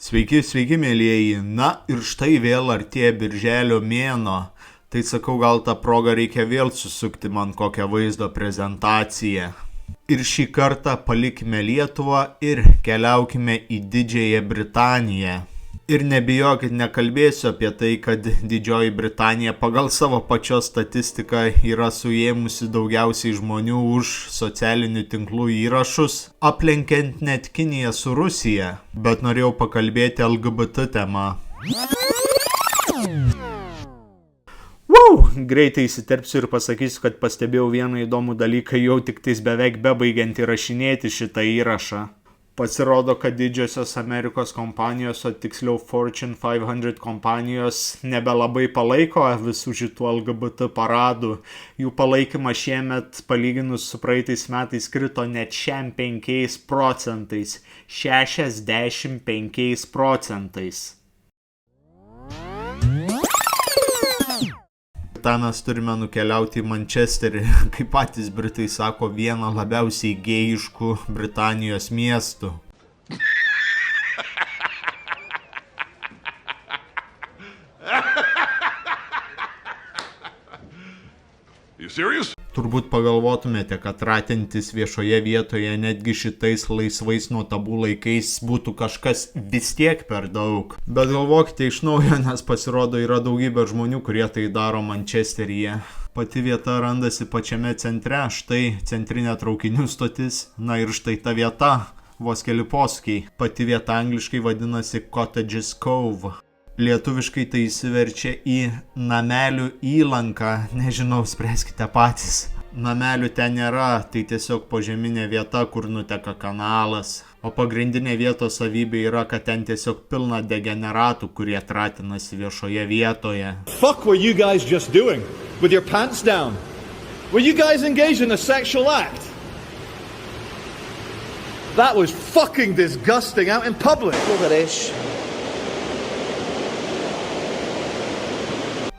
Sveiki, sveiki, mėlyjeji. Na ir štai vėl artėja birželio mėnuo. Tai sakau, gal tą progą reikia vėl susukti man kokią vaizdo prezentaciją. Ir šį kartą palikime Lietuvą ir keliaukime į Didžiąją Britaniją. Ir nebijokit, nekalbėsiu apie tai, kad Didžioji Britanija pagal savo pačios statistiką yra suėmusi daugiausiai žmonių už socialinių tinklų įrašus, aplenkiant net Kiniją su Rusija, bet norėjau pakalbėti LGBT tema. Greitai įsiterpsiu ir pasakysiu, kad pastebėjau vieną įdomų dalyką jau tik tais beveik bebaigiant įrašinėti šitą įrašą. Pasirodo, kad didžiosios Amerikos kompanijos, o tiksliau Fortune 500 kompanijos nebelabai palaiko visų šitų LGBT paradų. Jų palaikymas šiemet palyginus su praeitais metais krito net 65%. 65%. Mes turime nukeliauti į Mančesterį, kaip patys Britai sako, vieną labiausiai gėjiškų Britanijos miestų. You serious? Turbūt pagalvotumėte, kad ratintis viešoje vietoje netgi šitais laisvais nuo tabų laikais būtų kažkas vis tiek per daug. Bet galvokite iš naujo, nes pasirodo yra daugybė žmonių, kurie tai daro Mančesteryje. Pati vieta randasi pačiame centre, štai centrinė traukinių stotis, na ir štai ta vieta, vos keli posūkiai. Pati vieta angliškai vadinasi Cottages Cove. Lietuviškai tai įsiverčia į namelių įlanką, nežinau, spręskite patys. Namelių ten nėra, tai tiesiog požeminė vieta, kur nuteka kanalas. O pagrindinė vietos savybė yra, kad ten tiesiog pilna degeneratų, kurie tratinasi viešoje vietoje. Fuck were you guys just doing with your pants down? Were you guys engaged in a sexual act? That was fucking disgusting out in public.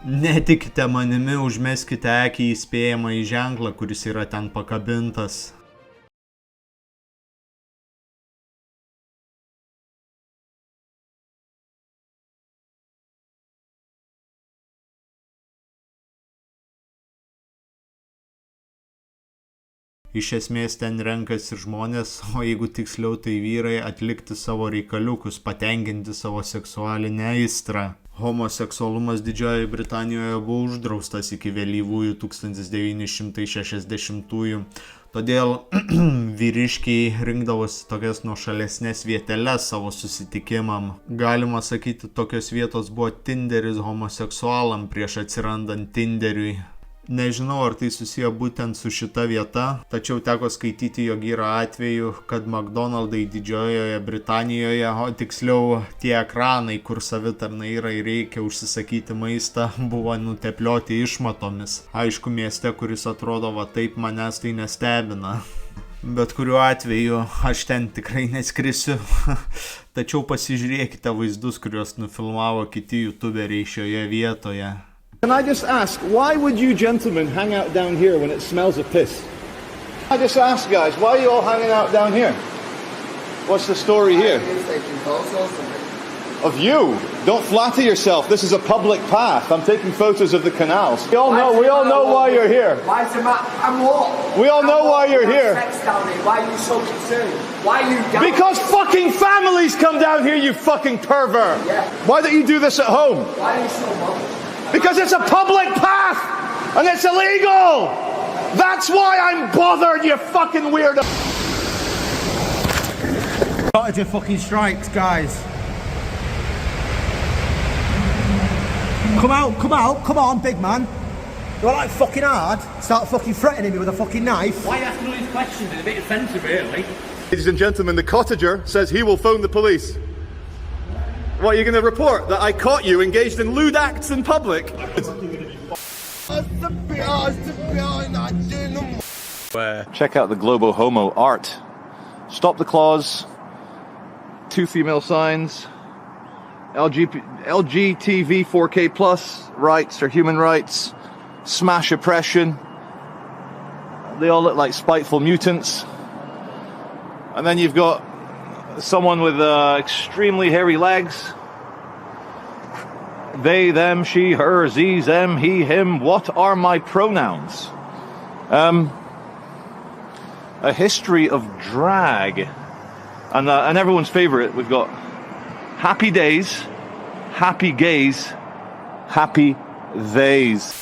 Netikite manimi, užmeskite akį į įspėjamąjį ženklą, kuris yra ten pakabintas. Iš esmės ten renkasi žmonės, o jeigu tiksliau tai vyrai, atlikti savo reikaliukus, patenkinti savo seksualinę aistrą. Homoseksualumas Didžiojoje Britanijoje buvo uždraustas iki vėlyvųjų 1960-ųjų, todėl vyriškiai rinkdavosi tokias nuošalesnės vieteles savo susitikimam. Galima sakyti, tokios vietos buvo Tinderis homoseksualam prieš atsirandant Tinderiui. Nežinau, ar tai susiję būtent su šita vieta, tačiau teko skaityti, jog yra atveju, kad McDonald'ai Didžiojoje Britanijoje, o tiksliau tie ekranai, kur savitarnai yra ir reikia užsisakyti maistą, buvo nuteplioti išmatomis. Aišku, mieste, kuris atrodo va taip, manęs tai nestebina. Bet kuriuo atveju aš ten tikrai neskrisiu, tačiau pasižiūrėkite vaizdus, kuriuos nufilmavo kiti youtuberiai šioje vietoje. Can I just ask, why would you gentlemen hang out down here when it smells of piss? I just ask, guys, why are you all hanging out down here? What's the story here? Of you? Don't flatter yourself. This is a public path. I'm taking photos of the canals. We all know why you're here. Why is it I'm what? We all know why you're here. Why are you so concerned? Why are you down Because fucking families come down here, you fucking pervert. Yeah. Why don't you do this at home? Why are you so bothered? Because it's a public path and it's illegal. That's why I'm bothered, you fucking weirdo. Started fucking strikes, guys. Come on, big man. You're like fucking hard. Start fucking threatening me with a fucking knife. Why are you asking all these questions? It's a bit offensive, really. Ladies and gentlemen, the cottager says he will phone the police. What, are you going to report that I caught you engaged in lewd acts in public? Check out the Globo Homo art. Stop the claws. 2 female signs. LGTV 4K plus rights or human rights. Smash oppression. They all look like spiteful mutants. And then you've got someone with extremely hairy legs. They, them, she, her, ze, them, he, him. What are my pronouns? A history of drag. And everyone's favorite, we've got happy days, happy gays, happy theys.